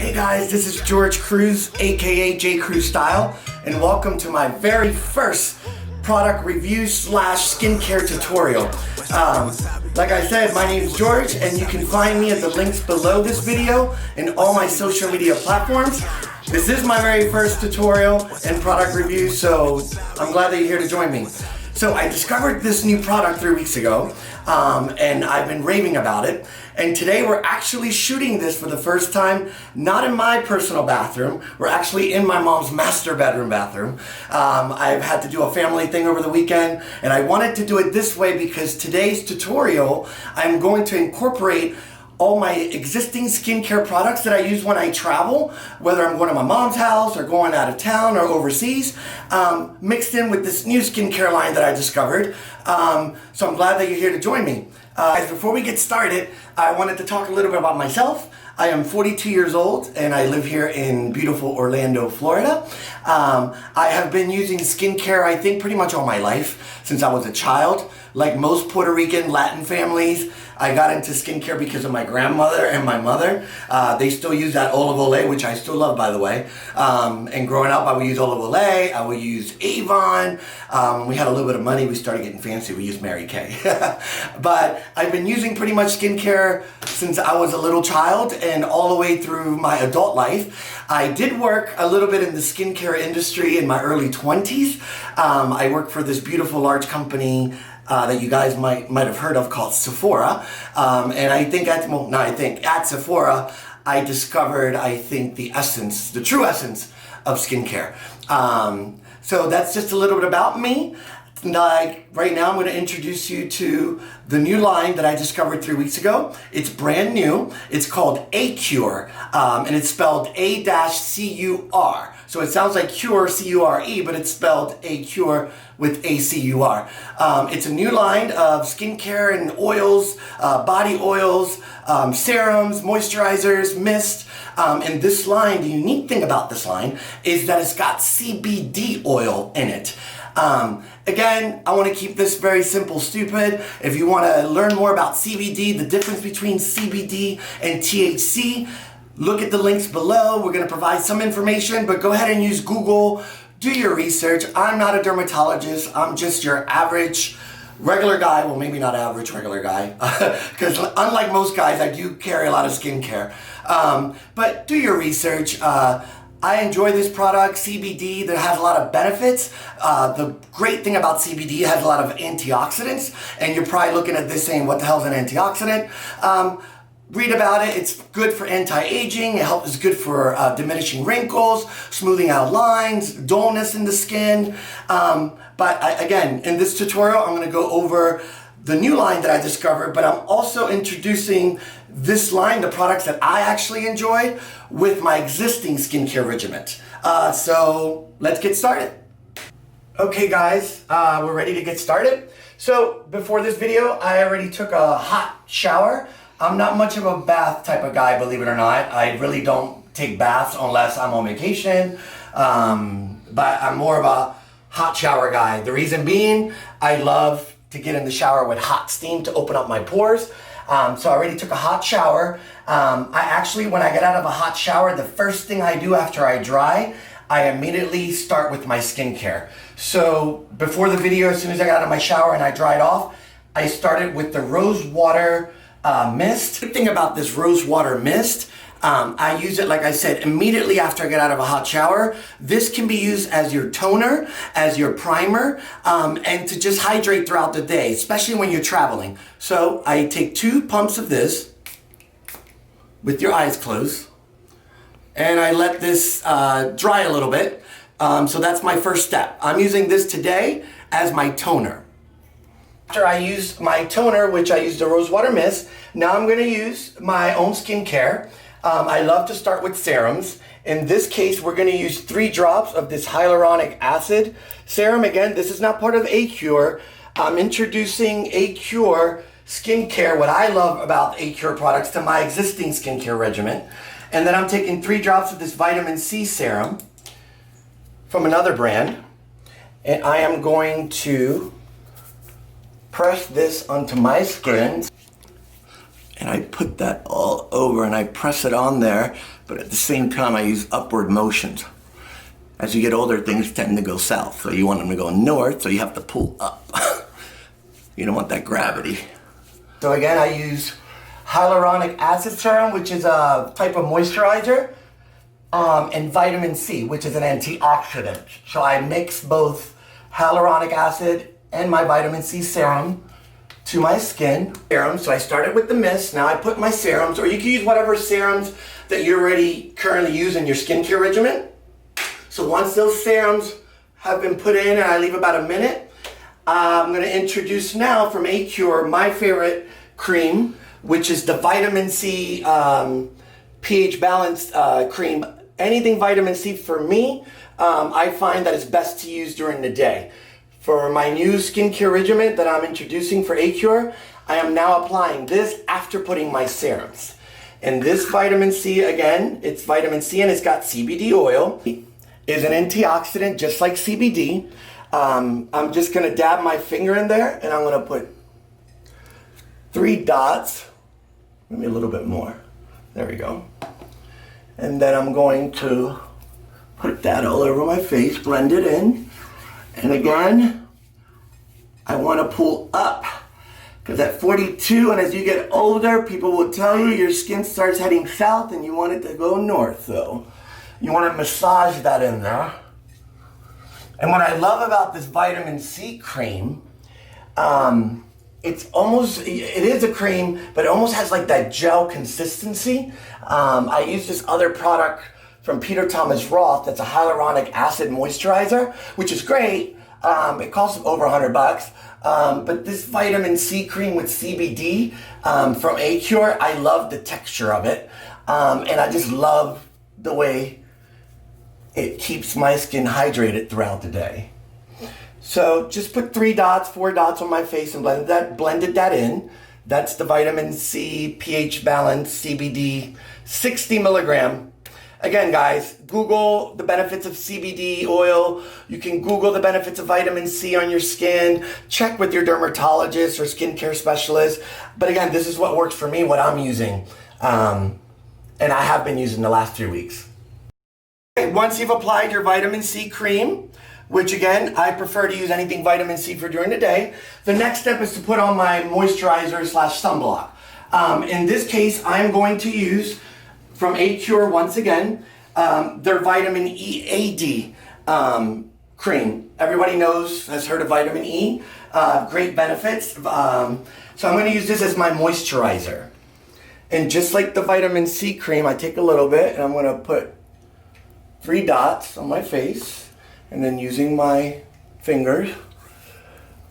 Hey guys, this is Jorge Cruz, aka JCruz Style, and welcome to my very first product review slash skincare tutorial. Like I said, my name is George, and you can find me at the links below this video and all my social media platforms. This is my very first tutorial and product review, so I'm glad that you're here to join me. So I discovered this new product 3 weeks ago, and I've been raving about it. And today we're actually shooting this for the first time, not in my personal bathroom. We're actually in my mom's master bedroom bathroom. I've had to do a family thing over the weekend, and I wanted to do it this way because today's tutorial, I'm going to incorporate all my existing skincare products that I use when I travel, whether I'm going to my mom's house or going out of town or overseas, mixed in with this new skincare line that I discovered. So I'm glad that you're here to join me. Before we get started, I wanted to talk a little bit about myself. I am 42 years old and I live here in beautiful Orlando, Florida. I have been using skincare, I think, pretty much all my life since I was a child. Like most Puerto Rican Latin families, I got into skincare because of my grandmother and my mother. They still use that olive oil, which I still love, by the way. And growing up, I would use olive oil, I would use Avon. We had a little bit of money, we started getting fancy, we used Mary Kay. But I've been using pretty much skincare since I was a little child and all the way through my adult life. I did work a little bit in the skincare industry in my early 20s. I worked for this beautiful large company that you guys might have heard of called Sephora. And I think at Sephora, I discovered, the true essence of skincare. So that's just a little bit about me. Right now, I'm going to introduce you to the new line that I discovered 3 weeks ago. It's brand new. It's called A-CUR, and it's spelled A-CUR. So it sounds like cure, C-U-R-E, but it's spelled A-CUR with A-C-U-R. It's a new line of skincare and oils, body oils, serums, moisturizers, mist. And this line, the unique thing about this line is that it's got CBD oil in it. Again, I want to keep this very simple, stupid. If you want to learn more about CBD, the difference between CBD and THC, look at the links below. We're going to provide some information, but go ahead and use Google. Do your research. I'm not a dermatologist. I'm just your average regular guy. Well, maybe not average regular guy, because unlike most guys, I do carry a lot of skincare. But do your research. I enjoy this product, CBD, that has a lot of benefits. The great thing about CBD, it has a lot of antioxidants, and you're probably looking at this saying, what the hell is an antioxidant? Read about it. It's good for anti-aging. It's good for diminishing wrinkles, smoothing out lines, dullness in the skin. Again, in this tutorial, I'm going to go over the new line that I discovered, but I'm also introducing this line, the products that I actually enjoy, with my existing skincare regimen. So let's get started. Okay guys, we're ready to get started. So before this video, I already took a hot shower. I'm not much of a bath type of guy, believe it or not. I really don't take baths unless I'm on vacation, but I'm more of a hot shower guy. The reason being, I love to get in the shower with hot steam to open up my pores. So I already took a hot shower. When I get out of a hot shower, the first thing I do after I dry, I immediately start with my skincare. So before the video, as soon as I got out of my shower and I dried off, I started with the rose water mist. The thing about this rose water mist, I use it, like I said, immediately after I get out of a hot shower. This can be used as your toner, as your primer, and to just hydrate throughout the day, especially when you're traveling. So I take 2 pumps of this with your eyes closed, and I let this dry a little bit. So that's my first step. I'm using this today as my toner. After I used my toner, which I used the rose water mist, now I'm going to use my own skincare. I love to start with serums. In this case, we're going to use 3 drops of this hyaluronic acid serum. Again, this is not part of A-CUR. I'm introducing A-CUR skincare, what I love about A-CUR products, to my existing skincare regimen. And then I'm taking 3 drops of this vitamin C serum from another brand. And I am going to press this onto my skin. And I put that all over and I press it on there, but at the same time I use upward motions. As you get older, things tend to go south, so you want them to go north, so you have to pull up. You don't want that gravity. So again, I use hyaluronic acid serum, which is a type of moisturizer, and vitamin C, which is an antioxidant. So I mix both hyaluronic acid and my vitamin C serum to my skin. So I started with the mist, now I put my serums, or you can use whatever serums that you're already currently using in your skincare regimen. So once those serums have been put in and I leave about a minute, I'm gonna introduce now from A-CUR my favorite cream, which is the vitamin C pH balanced cream. Anything vitamin C for me, I find that it's best to use during the day. For my new skincare regimen that I'm introducing for A-CUR, I am now applying this after putting my serums. And this vitamin C, again, it's vitamin C and it's got CBD oil. Is an antioxidant just like CBD. I'm just gonna dab my finger in there and I'm gonna put 3 dots, maybe a little bit more. There we go. And then I'm going to put that all over my face, blend it in. And again, I wanna pull up, because at 42 and as you get older, people will tell you your skin starts heading south and you want it to go north, so you want to massage that in there. And what I love about this vitamin C cream, it is a cream, but it almost has like that gel consistency. I use this other product from Peter Thomas Roth that's a hyaluronic acid moisturizer, which is great. It costs over $100. But this vitamin C cream with CBD from A-CUR, I love the texture of it. And I just love the way it keeps my skin hydrated throughout the day. So just put 3 dots, 4 dots on my face and blended that in. That's the vitamin C pH balance CBD 60 milligram. Again, guys, Google the benefits of CBD oil. You can Google the benefits of vitamin C on your skin. Check with your dermatologist or skincare specialist. But again, this is what works for me, what I'm using. And I have been using the last 3 weeks. Once you've applied your vitamin C cream, which again, I prefer to use anything vitamin C for during the day, the next step is to put on my moisturizer / sunblock. In this case, I'm going to use from A-CUR once again, their vitamin EAD cream. Everybody has heard of vitamin E, great benefits. So I'm going to use this as my moisturizer. And just like the vitamin C cream, I take a little bit and I'm going to put 3 dots on my face, and then using my fingers,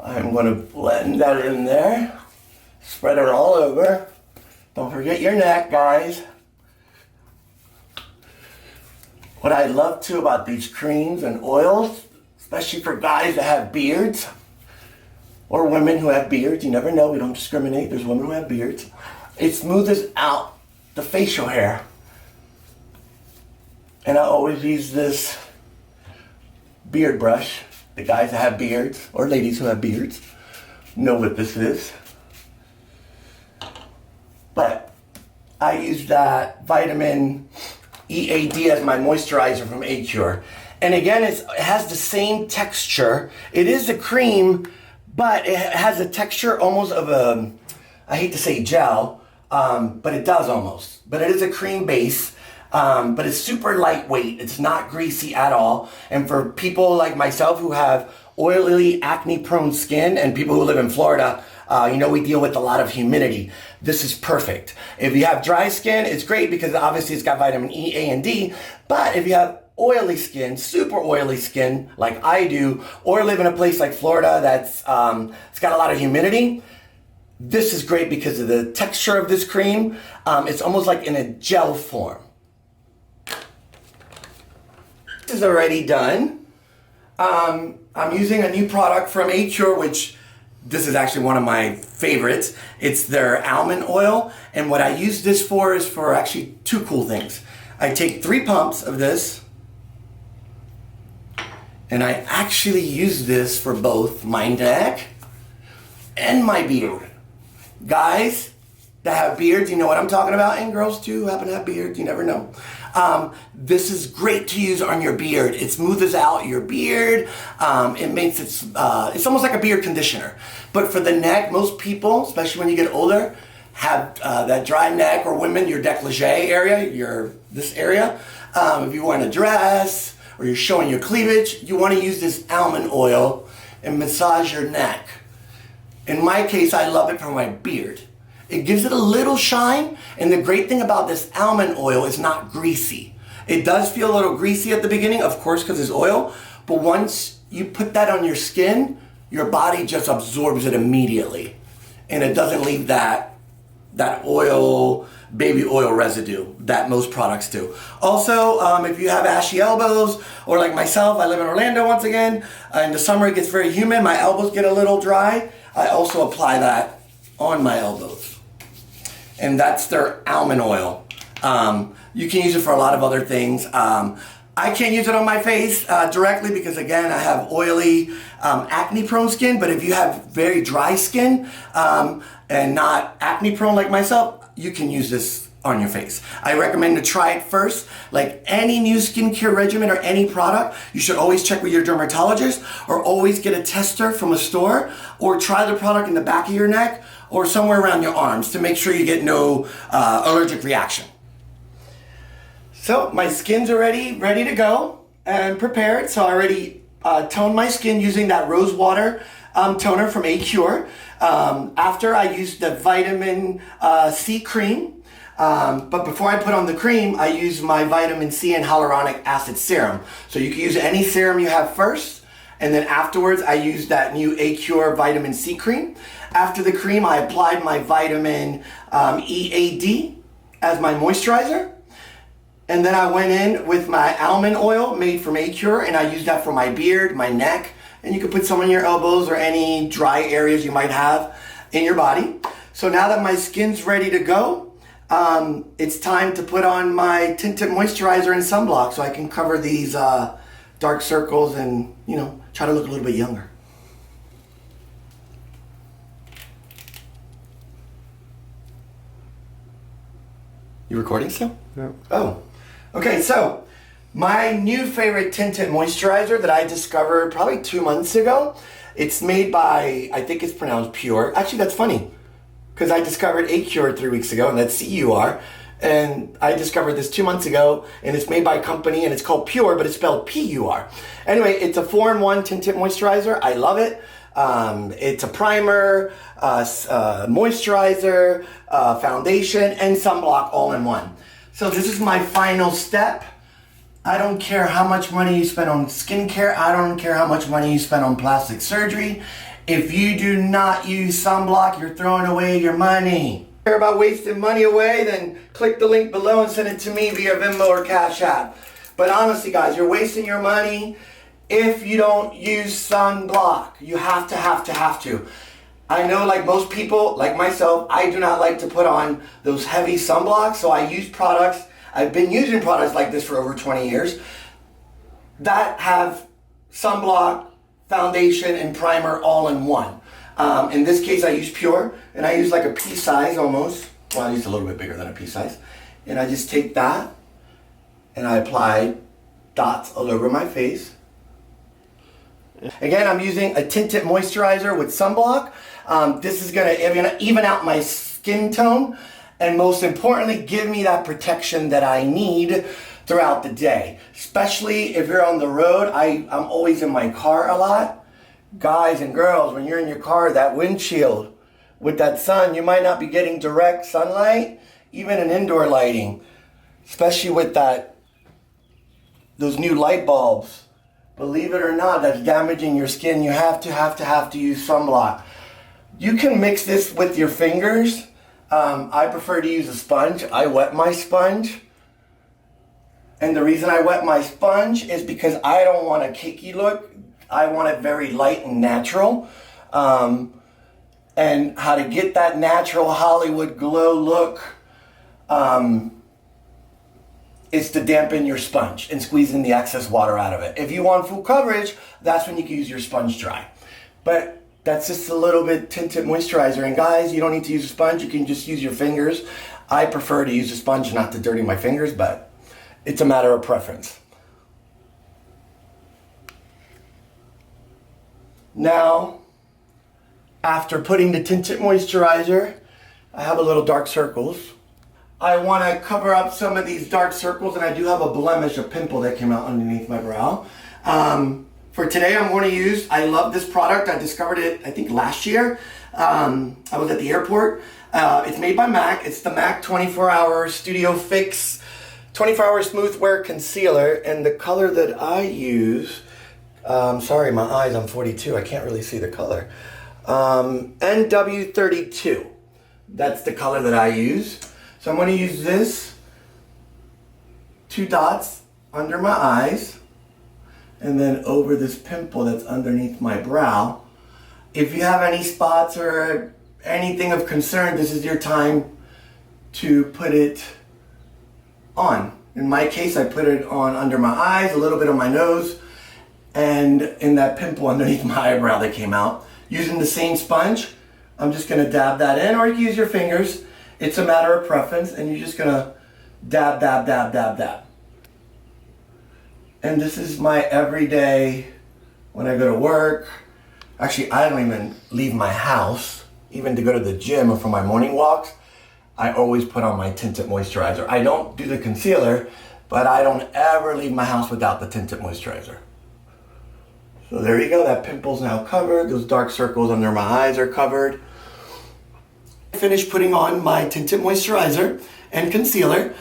I'm going to blend that in there, spread it all over. Don't forget your neck, guys. What I love too about these creams and oils, especially for guys that have beards, or women who have beards, you never know, we don't discriminate, there's women who have beards, it smooths out the facial hair. And I always use this beard brush. The guys that have beards, or ladies who have beards, know what this is. But I use that vitamin EAD as my moisturizer from A-CUR. And again, it has the same texture. It is a cream, but it has a texture almost of a, I hate to say gel, but it does almost. But it is a cream base. But it's super lightweight. It's not greasy at all. And for people like myself who have oily, acne-prone skin, and people who live in Florida, we deal with a lot of humidity. This is perfect. If you have dry skin, it's great because obviously it's got vitamin E, A, and D. But if you have oily skin, super oily skin, like I do, or live in a place like Florida that's it's got a lot of humidity, this is great because of the texture of this cream. It's almost like in a gel form. This is already done. I'm using a new product from A-CUR, which this is actually one of my favorites. It's their almond oil. And what I use this for is for actually 2 cool things. I take 3 pumps of this, and I actually use this for both my neck and my beard. Guys, that have beards, you know what I'm talking about, and girls too who happen to have beards, you never know. This is great to use on your beard. It smooths out your beard. It makes it, it's almost like a beard conditioner. But for the neck, most people, especially when you get older, have that dry neck, or women, your décolleté area, this area. If you're wearing a dress or you're showing your cleavage, you want to use this almond oil and massage your neck. In my case, I love it for my beard. It gives it a little shine, and the great thing about this almond oil is not greasy. It does feel a little greasy at the beginning, of course, because it's oil, but once you put that on your skin, your body just absorbs it immediately, and it doesn't leave that oil, baby oil residue that most products do. Also, if you have ashy elbows, or like myself, I live in Orlando once again, in the summer it gets very humid, my elbows get a little dry, I also apply that on my elbows. And that's their almond oil. You can use it for a lot of other things. I can't use it on my face directly because, again, I have oily, acne-prone skin. But if you have very dry skin and not acne-prone like myself, you can use this on your face. I recommend to try it first. Like any new skincare regimen or any product, you should always check with your dermatologist, or always get a tester from a store, or try the product in the back of your neck or somewhere around your arms to make sure you get no allergic reaction. So my skin's already ready to go and prepared. So I already toned my skin using that rose water toner from A-CUR. After I used the vitamin C cream. But before I put on the cream, I use my vitamin C and hyaluronic acid serum. So you can use any serum you have first, and then afterwards I use that new A-CUR vitamin C cream. After the cream, I applied my vitamin EAD as my moisturizer. And then I went in with my almond oil made from A-CUR, and I used that for my beard, my neck, and you can put some on your elbows or any dry areas you might have in your body. So now that my skin's ready to go, it's time to put on my tinted moisturizer and sunblock so I can cover these dark circles and, you know, try to look a little bit younger. You recording still? No. Oh. Okay, so my new favorite tinted moisturizer that I discovered probably 2 months ago. It's made by, I think it's pronounced Pure. Actually, that's funny, because I discovered A-CUR 3 weeks ago, and that's C-U-R. And I discovered this 2 months ago, and it's made by a company, and it's called Pure, but it's spelled P-U-R. Anyway, it's a 4-in-1 tinted moisturizer. I love it. It's a primer, moisturizer, foundation, and sunblock all in one. So this is my final step. I don't care how much money you spend on skincare. I don't care how much money you spend on plastic surgery. If you do not use sunblock, you're throwing away your money. If you care about wasting money away, then click the link below and send it to me via Venmo or Cash App. But honestly, guys, you're wasting your money if you don't use sunblock. You have to. I know, like most people, like myself, I do not like to put on those heavy sunblocks, so I use products. I've been using products like this for over 20 years that have sunblock, foundation, and primer all in one. In this case, I use Pure, and I use like a pea size almost. Well, I use a little bit bigger than a pea size. And I just take that, and I apply dots all over my face. Again, I'm using a tinted moisturizer with sunblock. This is gonna even out my skin tone, and most importantly, give me that protection that I need throughout the day. Especially if you're on the road. I'm always in my car a lot. Guys and girls, when you're in your car, that windshield with that sun, you might not be getting direct sunlight, even in indoor lighting, especially with those new light bulbs. Believe it or not, that's damaging your skin. You have to use sunblock. You can mix this with your fingers. I prefer to use a sponge. I wet my sponge. And the reason I wet my sponge is because I don't want a cakey look. I want it very light and natural. And how to get that natural Hollywood glow look is to dampen your sponge and squeezing the excess water out of it. If you want full coverage, that's when you can use your sponge dry. But That's just a little bit tinted moisturizer. And guys, you don't need to use a sponge. You can just use your fingers. I prefer to use a sponge not to dirty my fingers, but it's a matter of preference. Now, after putting the tinted moisturizer, I have a little dark circles. I want to cover up some of these dark circles, and I do have a blemish, a pimple that came out underneath my brow. For today, I'm going to use, I love this product. I discovered it, I think, last year. I was at the airport. It's made by MAC. It's the MAC 24-Hour Studio Fix 24-Hour Smooth Wear Concealer. And the color that I use, sorry, my eyes, I'm 42. I can't really see the color. NW32. That's the color that I use. So I'm going to use this, 2 dots under my eyes, and then over this pimple that's underneath my brow. If you have any spots or anything of concern, this is your time to put it on. In my case, I put it on under my eyes, a little bit on my nose, and in that pimple underneath my eyebrow that came out. Using the same sponge, I'm just going to dab that in, or you can use your fingers. It's a matter of preference, and you're just going to dab, dab, dab, dab, dab. And this is my everyday when I go to work. Actually, I don't even leave my house, even to go to the gym or for my morning walks. I always put on my tinted moisturizer. I don't do the concealer, but I don't ever leave my house without the tinted moisturizer. So there you go, that pimple's now covered. Those dark circles under my eyes are covered. I finished putting on my tinted moisturizer and concealer.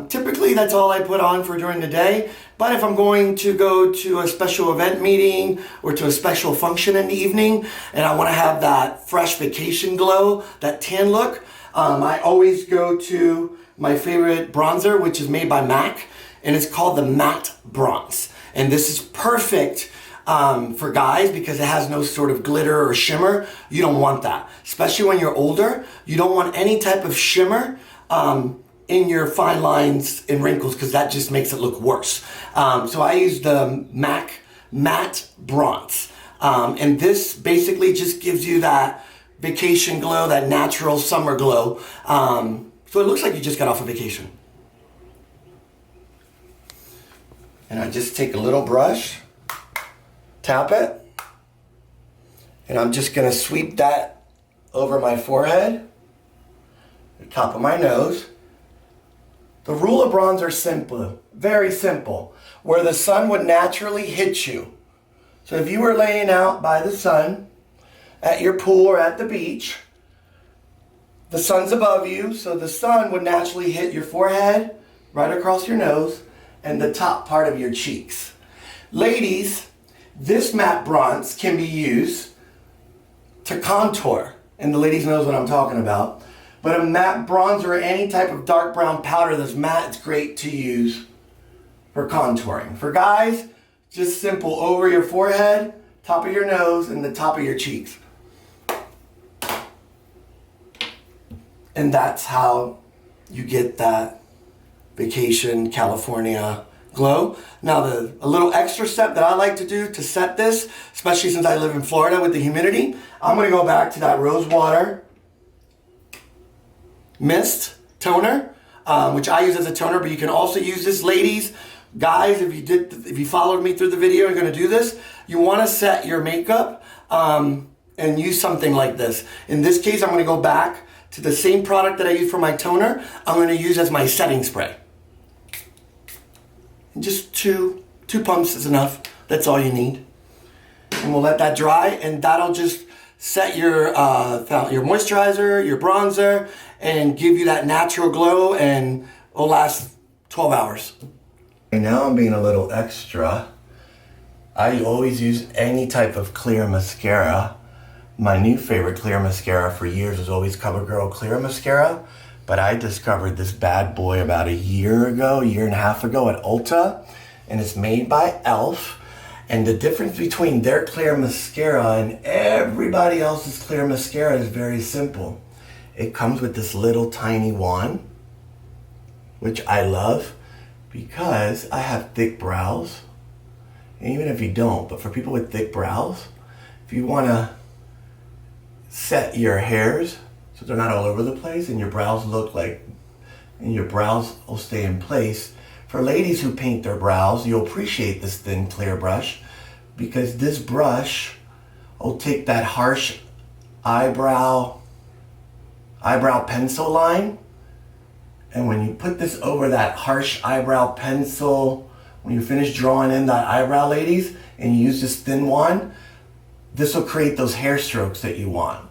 Typically that's all I put on for during the day, but if I'm going to go to a special event meeting or to a special function in the evening and I want to have that fresh vacation glow, that tan look, I always go to my favorite bronzer, which is made by MAC, and it's called the Matte Bronze. And this is perfect for guys because it has no sort of glitter or shimmer. You don't want that. Especially when you're older, you don't want any type of shimmer in your fine lines and wrinkles because that just makes it look worse. So I use the MAC Matte Bronze. And this basically just gives you that vacation glow, that natural summer glow. So it looks like you just got off a vacation. And I just take a little brush, tap it, and I'm just gonna sweep that over my forehead, the top of my nose. The rule of bronzer is simple, very simple, where the sun would naturally hit you. So if you were laying out by the sun at your pool or at the beach, the sun's above you, so the sun would naturally hit your forehead, right across your nose, and the top part of your cheeks. Ladies, this matte bronze can be used to contour, and the ladies knows what I'm talking about. But a matte bronzer or any type of dark brown powder that's matte, it's great to use for contouring. For guys, just simple over your forehead, top of your nose, and the top of your cheeks. And that's how you get that vacation California glow. Now a little extra step that I like to do to set this, especially since I live in Florida with the humidity, I'm gonna go back to that rose water mist toner, which I use as a toner, but you can also use this, ladies, guys, if you followed me through the video and you're gonna do this, you wanna set your makeup and use something like this. In this case, I'm gonna go back to the same product that I use for my toner, I'm gonna use as my setting spray. And just two pumps is enough. That's all you need. And we'll let that dry, and that'll just set your moisturizer, your bronzer, and give you that natural glow, and it'll last 12 hours. And now I'm being a little extra. I always use any type of clear mascara. My new favorite clear mascara for years was always CoverGirl Clear Mascara, but I discovered this bad boy about a year and a half ago at Ulta, and it's made by e.l.f. And the difference between their clear mascara and everybody else's clear mascara is very simple. It comes with this little tiny wand, which I love because I have thick brows. And even if you don't, but for people with thick brows, if you want to set your hairs so they're not all over the place and your brows will stay in place. For ladies who paint their brows, you'll appreciate this thin clear brush, because this brush will take that harsh eyebrow pencil line, and when you put this over that harsh eyebrow pencil, when you finish drawing in that eyebrow, ladies, and you use this thin wand, this will create those hair strokes that you want,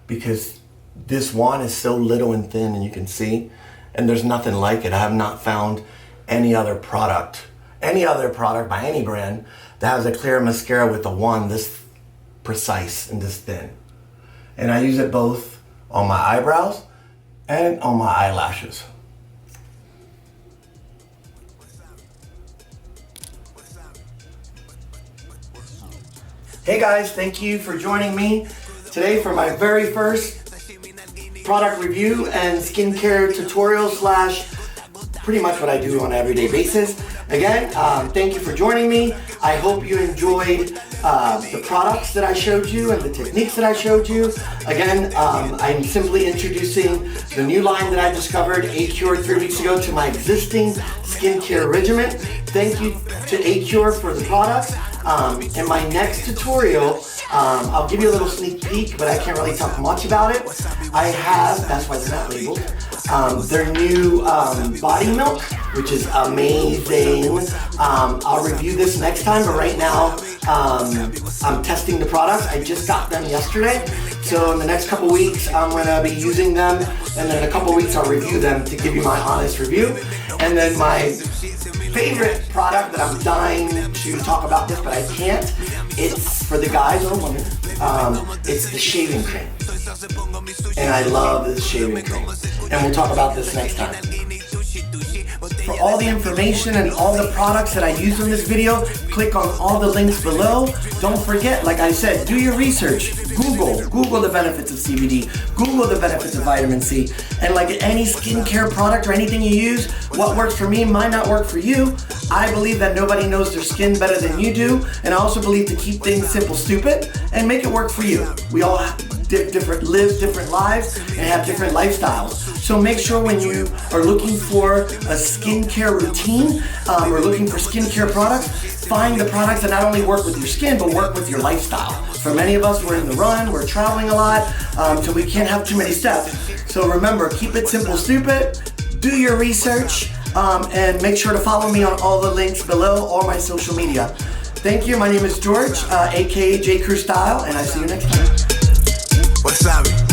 because this wand is so little and thin, and you can see, and there's nothing like it. I have not found any other product by any brand that has a clear mascara with a wand this precise and this thin. And I use it both on my eyebrows and on my eyelashes. Hey guys, thank you for joining me today for my very first product review and skincare tutorial / pretty much what I do on an everyday basis. Again, thank you for joining me. I hope you enjoyed the products that I showed you and the techniques that I showed you. Again, I'm simply introducing the new line that I discovered A-CUR 3 weeks ago to my existing skincare regimen. Thank you to A-CUR for the products. In my next tutorial, I'll give you a little sneak peek, but I can't really talk much about it. I have, that's why they're not labeled, their new body milk, which is amazing. I'll review this next time, but right now I'm testing the products. I just got them yesterday, so in the next couple weeks I'm going to be using them, and then in a couple weeks I'll review them to give you my honest review. And then my favorite product that I'm dying to talk about this, but I can't, it's for the guys or women, it's the shaving cream. And I love this shaving cream. And we'll talk about this next time. For all the information and all the products that I use in this video, click on all the links below. Don't forget, like I said, do your research. Google the benefits of CBD. Google the benefits of vitamin C. And like any skincare product or anything you use, what works for me might not work for you. I believe that nobody knows their skin better than you do. And I also believe to keep things simple, stupid, and make it work for you. We all live different lives and have different lifestyles. So make sure when you are looking for a skincare routine or looking for skincare products, find the products that not only work with your skin, but work with your lifestyle. For many of us, we're in the run, we're traveling a lot, so we can't have too many steps. So remember, keep it simple, stupid, do your research, and make sure to follow me on all the links below or my social media. Thank you, my name is George, aka JCruz Style, and I see you next time. Wasabi.